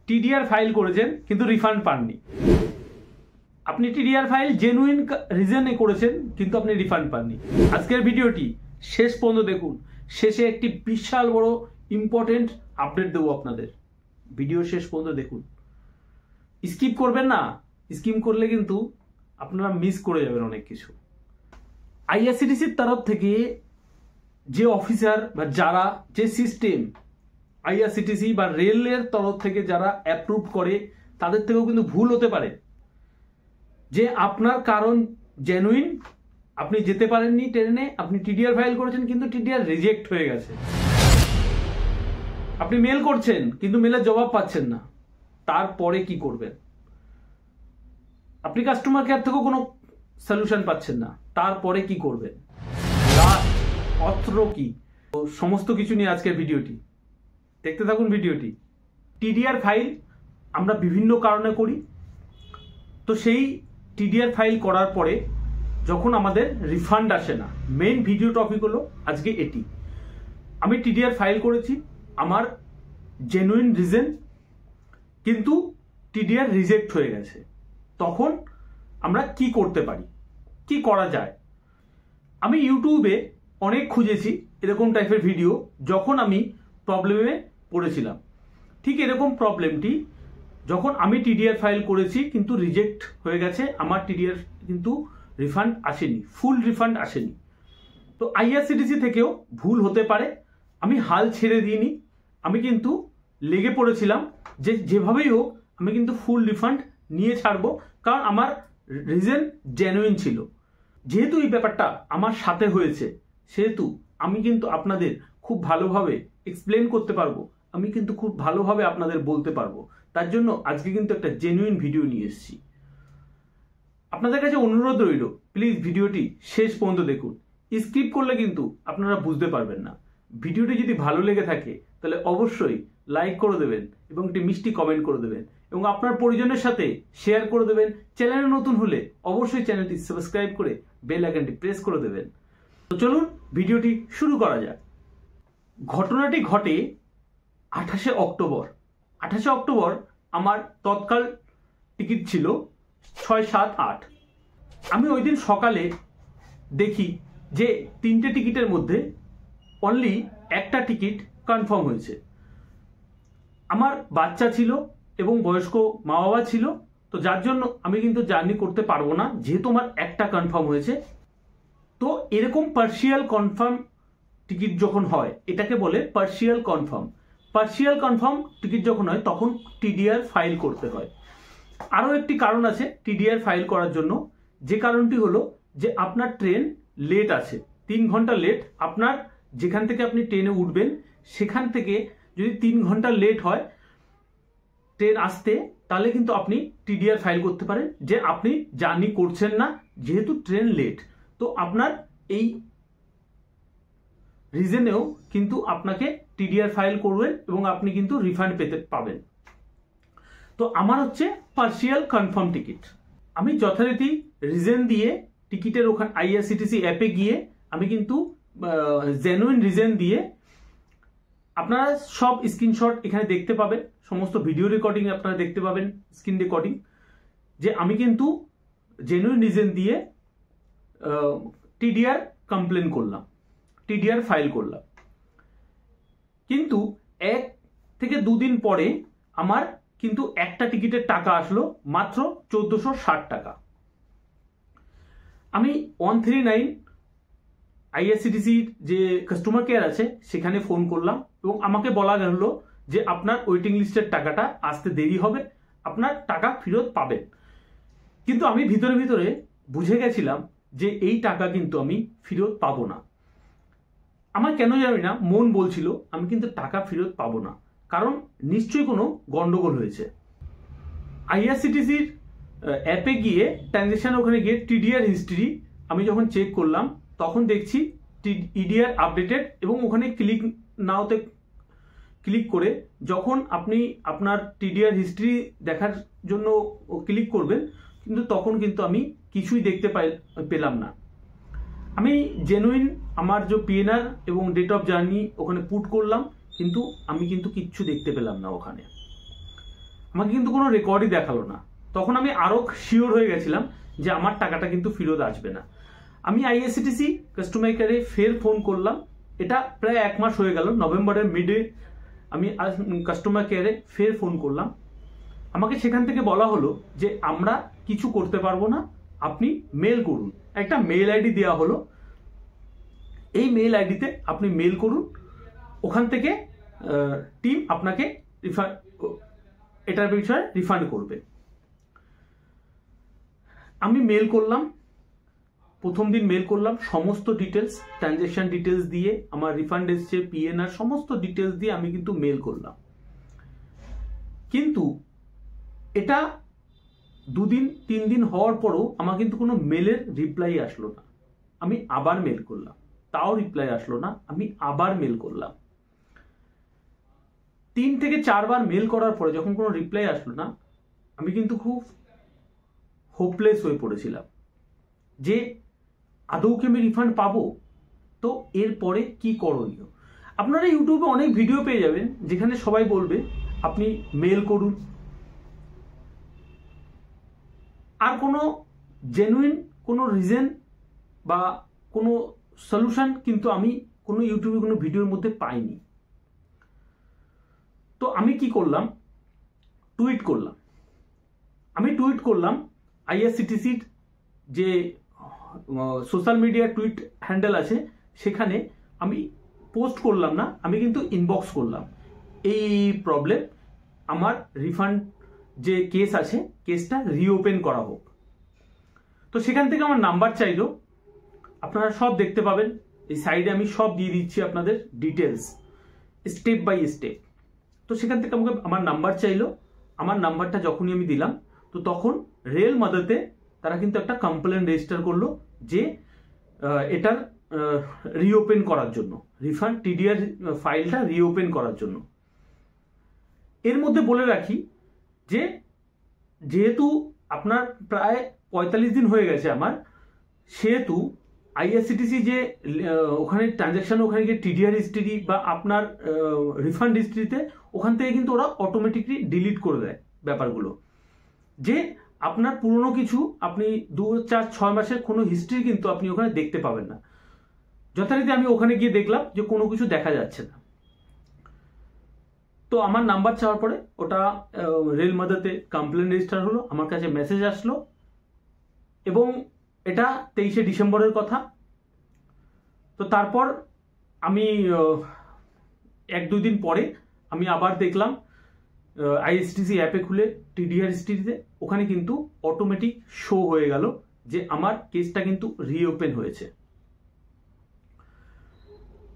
TDR file করেছেন কিন্তু refund পাননি। আপনি টিডিআর ফাইল জেনুইন রিজনে করেছেন কিন্তু আপনি রিফান্ড পাননি। আজকের ভিডিওটি শেষ পর্যন্ত দেখুন। শেষে একটি বিশাল বড় ইম্পর্টেন্ট আপডেট দেবো আপনাদের। ভিডিও শেষ পর্যন্ত দেখুন, স্কিপ করবেন না। স্কিপ করলে কিন্তু আপনারা মিস করে যাবেন অনেক কিছু। আইআরসিটিসির তরফ থেকে যে অফিসার বা যারা যে সিস্টেম আইআরসিটিসি বা রেলের তরফ থেকে যারা অ্যাপ্রুভ করে তাদের থেকেও কিন্তু ভুল হতে পারে। যে আপনার কারণ জেনুইন, আপনি যেতে পারেননি ট্রেনে, আপনি টিডিআর ফাইল করেছেন কিন্তু টিডিআর রিজেক্ট হয়ে গেছে। আপনি মেল করছেন কিন্তু মেলের জবাব পাচ্ছেন না, তারপরে কি করবেন? আপনি কাস্টমার কেয়ার থেকেও কোনো সলিউশন পাচ্ছেন না, তারপরে কি করবেন? লাস্ট অস্ত্র কি? সমস্ত কিছু নিয়ে আজকের ভিডিওটি, দেখতে থাকুন ভিডিওটি। টিডিআর ফাইল আমরা বিভিন্ন কারণে করি, তো সেই টিডিআর ফাইল করার পরে যখন আমাদের রিফান্ড আসে না, মেইন ভিডিও টপিক হলো আজকে এটি। আমি টিডিআর ফাইল করেছি, আমার জেনুইন রিজন, কিন্তু টিডিআর রিজেক্ট হয়ে গেছে। তখন আমরা কি করতে পারি, কি করা যায়? আমি ইউটিউবে অনেক খুঁজেছি এরকম টাইপের ভিডিও, যখন আমি প্রবলেমে পড়েছিলাম। ঠিক এরকম প্রবলেমটি যখন আমি টিডিআর ফাইল করেছি কিন্তু রিজেক্ট হয়ে গেছে, আমার টিডিআর কিন্তু রিফান্ড আসেনি, ফুল রিফান্ড আসেনি। তো আইআরসিটিসি থেকেও ভুল হতে পারে, আমি হাল ছেড়ে দিইনি। আমি কিন্তু লেগে পড়েছিলাম যে যেভাবেই হোক আমি কিন্তু ফুল রিফান্ড নিয়ে ছাড়বো, কারণ আমার রিজন জেনুইন ছিল। যেহেতু এই ব্যাপারটা আমার সাথে হয়েছে, সেহেতু আমি কিন্তু আপনাদের খুব ভালোভাবে এক্সপ্লেন করতে পারবো, আমি কিন্তু খুব ভালোভাবে আপনাদের বলতে পারবো। তার জন্য আজকে কিন্তু একটা জেনুইন ভিডিও নিয়ে এসেছি। আপনাদের কাছে অনুরোধ রইল, প্লিজ ভিডিওটি শেষ পর্যন্ত দেখুন। স্কিপ করলে কিন্তু আপনারা বুঝতে পারবেন না। ভিডিওটি যদি ভালো লেগে থাকে তাহলে অবশ্যই লাইক করে দেবেন এবং একটি মিষ্টি কমেন্ট করে দেবেন এবং আপনার পরিজনের সাথে শেয়ার করে দেবেন। চ্যানেলে নতুন হলে অবশ্যই চ্যানেলটি সাবস্ক্রাইব করে বেল আইকনটি প্রেস করে দেবেন। তো চলুন ভিডিওটি শুরু করা যাক। ঘটনাটি ঘটে 28শে অক্টোবর। 28শে অক্টোবর আমার তৎকাল টিকিট ছিল 6, 7, 8। আমি ওই দিন সকালে দেখি যে 3টে টিকিটের মধ্যে অনলি একটা টিকিট কনফার্ম হয়েছে। আমার বাচ্চা ছিল এবং বয়স্ক মা বাবা ছিল, তো যার জন্য আমি কিন্তু জার্নি করতে পারবো না, যেহেতু আমার একটা কনফার্ম হয়েছে। তো এরকম পার্শিয়াল কনফার্ম টিকিট যখন হয়, এটাকে বলে partial confirm. Partial confirm ticket যখন হয় তখন টিডিআর ফাইল করতে হয়। আরও একটি কারণ আছে টিডিআর ফাইল করার জন্য, যে কারণটি হলো যে আপনার ট্রেন লেট আছে, 3 ঘন্টা লেট। আপনার যেখান থেকে আপনি ট্রেনে উঠবেন সেখান থেকে যদি 3 ঘন্টা লেট হয় ট্রেন আসতে, তাহলে কিন্তু আপনি টিডিআর ফাইল করতে পারেন যে আপনি জার্নি করছেন না, যেহেতু ট্রেন লেট। তো আপনার এই রিজনেও কিন্তু আপনাকে টিডিআর ফাইল করবেন এবং আপনি কিন্তু রিফান্ড পাবেন। তো আমার হচ্ছে পার্শিয়াল কনফার্ম টিকিট। আমি যথারীতি রিজন দিয়ে টিকিটের ওখানে আইআরসিটিসি অ্যাপে গিয়ে আমি কিন্তু জেনুইন রিজন দিয়ে, আপনারা সব স্ক্রিনশট এখানে দেখতে পাবেন, সমস্ত ভিডিও রেকর্ডিং আপনারা দেখতে পাবেন, স্ক্রিন রেকর্ডিং, যে আমি কিন্তু জেনুইন রিজন দিয়ে টিডিআর কমপ্লেন করলাম, টিডিআর ফাইল করলাম। কিন্তু 1 থেকে 2 দিন পরে আমার কিন্তু একটা টিকিটের টাকা আসলো মাত্র 1460 টাকা। আমি 139 আইআরসিটিসির যে কাস্টমার কেয়ার আছে সেখানে ফোন করলাম এবং আমাকে বলা গেল যে আপনার ওয়েটিং লিস্টের টাকাটা আসতে দেরি হবে, আপনার টাকা ফেরত পাবেন। কিন্তু আমি ভিতরে ভিতরে বুঝে গেছিলাম যে এই টাকা কিন্তু আমি ফেরত পাবো না। আমার কেন জানি না মন বলছিল আমি কিন্তু টাকা ফেরত পাবো না, কারণ নিশ্চয়ই কোনো গন্ডগোল হয়েছে। আইআরসিটিসির অ্যাপে গিয়ে ট্রানজ্যাকশন ওখানে গিয়ে টিডিআর হিস্ট্রি আমি যখন চেক করলাম তখন দেখছি টিডিআর আপডেটেড, এবং ওখানে ক্লিক নাওতে ক্লিক করে যখন আপনি আপনার টিডিআর হিস্ট্রি দেখার জন্য ক্লিক করবেন, কিন্তু তখন কিন্তু আমি কিছুই দেখতে পেলাম না। আমি জেনুইন আমার যে পিএনআর এবং ডেট অফ জার্নি ওখানে পুট করলাম, কিন্তু আমি কিন্তু কিচ্ছু দেখতে পেলাম না ওখানে। আমাকে কিন্তু কোনো রেকর্ডই দেখালো না। তখন আমি আরও শিওর হয়ে গেছিলাম যে আমার টাকাটা কিন্তু ফেরত আসবে না। আমি আইআরসিটিসি কাস্টমার কেয়ারে ফের ফোন করলাম। এটা প্রায় 1 মাস হয়ে গেল, নভেম্বরের মিডে আমি কাস্টমার কেয়ারে ফের ফোন করলাম। আমাকে সেখান থেকে বলা হলো যে আমরা কিছু করতে পারবো না, আপনি মেল করুন। একটা মেল আইডি দেওয়া হলো, এই মেল আইডিতে আপনি মেল করুন, ওখান থেকে টিম আপনাকে এটার বিষয়ে রিফান্ড করবে। আমি মেল করলাম, প্রথম দিন মেল করলাম, সমস্ত ডিটেলস, ট্রানজ্যাকশন ডিটেলস দিয়ে, আমার রিফান্ড এসছে, পিএনআর সমস্ত ডিটেলস দিয়ে আমি কিন্তু মেল করলাম। কিন্তু এটা 2 দিন 3 দিন হওয়ার পরও আমার কিন্তু কোনো মেলের রিপ্লাই আসলো না। আমি আবার মেল করলাম, তাও রিপ্লাই আসলো না। আমি আবার মেল করলাম, 3 থেকে 4 বার মেল করার পরে যখন কোনো রিপ্লাই আসলো না, আমি কিন্তু খুব হোপলেস হয়ে পড়েছিলাম যে আদৌ কি আমি রিফান্ড পাবো, তো এরপরে কি করণীয়। আপনারা ইউটিউবে অনেক ভিডিও পেয়ে যাবেন যেখানে সবাই বলবে আপনি মেল করুন, আর কোনো জেনুইন কোনো রিজন বা কোনো সলিউশন কিন্তু আমি কোনো ইউটিউবে কোনো ভিডিওর মধ্যে পাইনি। তো আমি কি করলাম, টুইট করলাম। আমি টুইট করলাম আইআরসিটিসির যে সোশ্যাল মিডিয়া টুইট হ্যান্ডেল আছে সেখানে আমি পোস্ট করলাম না, আমি কিন্তু ইনবক্স করলাম এই প্রবলেম, আমার রিফান্ড যে কেস আছে কেসটা রিওপেন করা হোক। তো সেখান থেকে আমার নাম্বার চাইলো, আপনারা সব দেখতে পাবেন এই সাইডে, আমি সব দিয়ে দিচ্ছি আপনাদের ডিটেলস স্টেপ বাই স্টেপ। তো সেখান থেকে আমাকে আমার নাম্বার চাইলো। আমার নাম্বারটা যখনই আমি দিলাম তো তখন রেল মাদাতে তারা কিন্তু একটা কমপ্লেন রেজিস্টার করলো যে এটার রিওপেন করার জন্য, রিফান্ড টিডিআর ফাইলটা রিওপেন করার জন্য। এর মধ্যে বলে রাখি যে যেহেতু আপনার প্রায় 45 দিন হয়ে গেছে আমার, সেহেতু আইআরসিটিসি যে ওখানে ট্রানজ্যাকশন, ওখানে গিয়ে টিডিআর হিস্ট্রি বা আপনার রিফান্ড হিস্ট্রিতে ওখান থেকে কিন্তু ওরা অটোমেটিকলি ডিলিট করে দেয় ব্যাপারগুলো, যে আপনার পুরনো কিছু আপনি 2, 4, 6 মাসের কোনো হিস্ট্রি কিন্তু আপনি ওখানে দেখতে পাবেন না। যথারীতি আমি ওখানে গিয়ে দেখলাম যে কোনো কিছু দেখা যাচ্ছে না। তো আমার নাম্বার চাওয়ার পরে ওটা রেল মাদাতে কমপ্লেন রেজিস্টার হলো, আমার কাছে মেসেজ আসলো, এবং এটা 23শে ডিসেম্বরের কথা। তো তারপর আমি 1-2 দিন পরে আমি আবার দেখলাম আইএসটিসি অ্যাপে খুলে টিডিআর হিস্ট্রিতে ওখানে কিন্তু অটোমেটিক শো হয়ে গেল যে আমার কেসটা কিন্তু রিওপেন হয়েছে।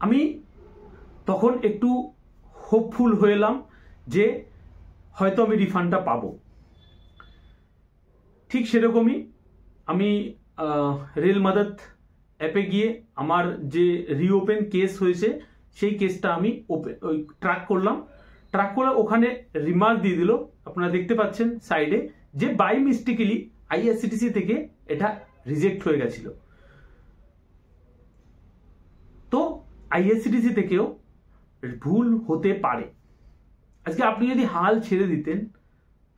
আমি তখন একটু হোপফুল হয়ে এলাম যে হয়তো আমি রিফান্ডটা পাবো। ঠিক সেরকমই আমি রেল মাদাত অ্যাপে গিয়ে আমার যে রিওপেন কেস হয়েছে সেই কেসটা আমি ট্র্যাক করলাম। ট্র্যাক করে ওখানে রিমার্ক দিয়ে দিল, আপনারা দেখতে পাচ্ছেন সাইডে, যে বাই মিস্টেকলি আইআরসিটিসি থেকে এটা রিজেক্ট হয়ে গেছিল। তো আইআরসিটিসি থেকেও ভুল হতে পারে। আজকে আপনি যদি হাল ছেড়ে দিতেন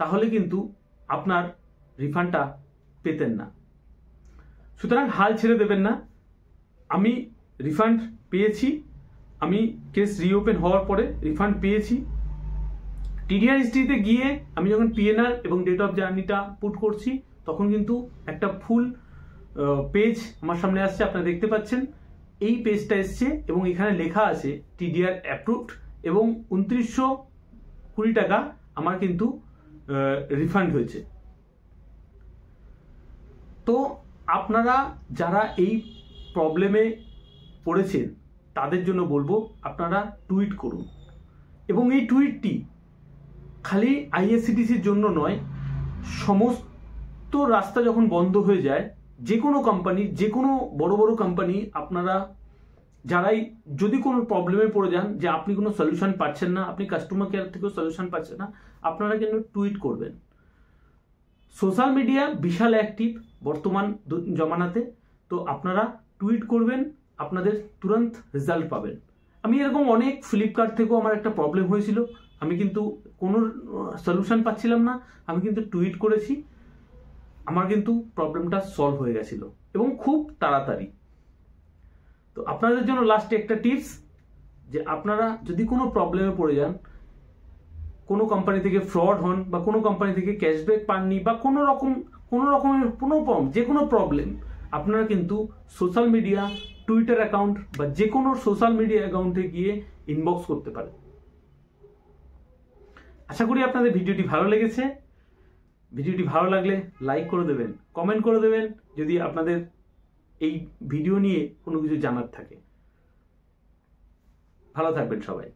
তাহলে কিন্তু আপনার রিফান্ডটা পেতেন না। সুতরাং হাল ছেড়ে দেবেন না। আমি রিফান্ড পেয়েছি, আমি কেস রিওপেন হওয়ার পরে রিফান্ড পেয়েছি। টিডিআর হিস্ট্রিতে গিয়ে আমি যখন পিএনআর এবং ডেট অফ জার্নিটা পুট করছি তখন কিন্তু একটা ফুল পেজ আমার সামনে আসছে, আপনারা দেখতে পাচ্ছেন। এই পেজটা এসছে এবং এখানে লেখা আছে টিডিআর অ্যাপ্রুভড এবং 2920 টাকা আমার কিন্তু রিফান্ড হয়েছে। তো আপনারা যারা এই প্রবলেমে পড়েছেন তাদের জন্য বলবো আপনারা টুইট করুন, এবং এই টুইটটি খালি আইআরসিটিসির জন্য নয়, সমস্ত রাস্তা যখন বন্ধ হয়ে যায়, যে কোনো কোম্পানি, যে কোনো বড় বড় কোম্পানি, আপনারা যারাই যদি কোনো প্রবলেমে পড়ে যান যে আপনি কোনো সলিউশন পাচ্ছেন না, আপনি কাস্টমার কেয়ার থেকেও সলিউশন পাচ্ছেন না, আপনারা কিন্তু টুইট করবেন। সোশ্যাল মিডিয়া বিশাল অ্যাক্টিভ বর্তমান জমানাতে, তো আপনারা টুইট করবেন, আপনাদের তুরন্ত রেজাল্ট পাবেন। আমি এরকম অনেক, ফ্লিপকার্ট থেকেও আমার একটা প্রবলেম হয়েছিল, আমি কিন্তু কোনো সলিউশন পাচ্ছিলাম না, আমি কিন্তু টুইট করেছি, আমার কিন্তু প্রবলেমটা সলভ হয়ে গেছিল এবং খুব তাড়াতাড়ি। তো আপনাদের জন্য লাস্টে একটা টিপস, যে আপনারা যদি কোনো প্রবলেমে পড়ে যান, কোনো কোম্পানি থেকে ফ্রড হন বা কোনো কোম্পানি থেকে ক্যাশব্যাক পাননি বা কোনো রকমের যে কোনো প্রবলেম, আপনারা কিন্তু সোশ্যাল মিডিয়া, টুইটার অ্যাকাউন্ট বা যে কোনো সোশ্যাল মিডিয়া অ্যাকাউন্টে গিয়ে ইনবক্স করতে পারেন। আশা করি আপনাদের ভিডিওটি ভালো লেগেছে। ভিডিওটি ভালো লাগলে লাইক করে দেবেন, কমেন্ট করে দেবেন যদি আপনাদের এই ভিডিও নিয়ে কোনো কিছু জানার থাকে। ভালো থাকবেন সবাই।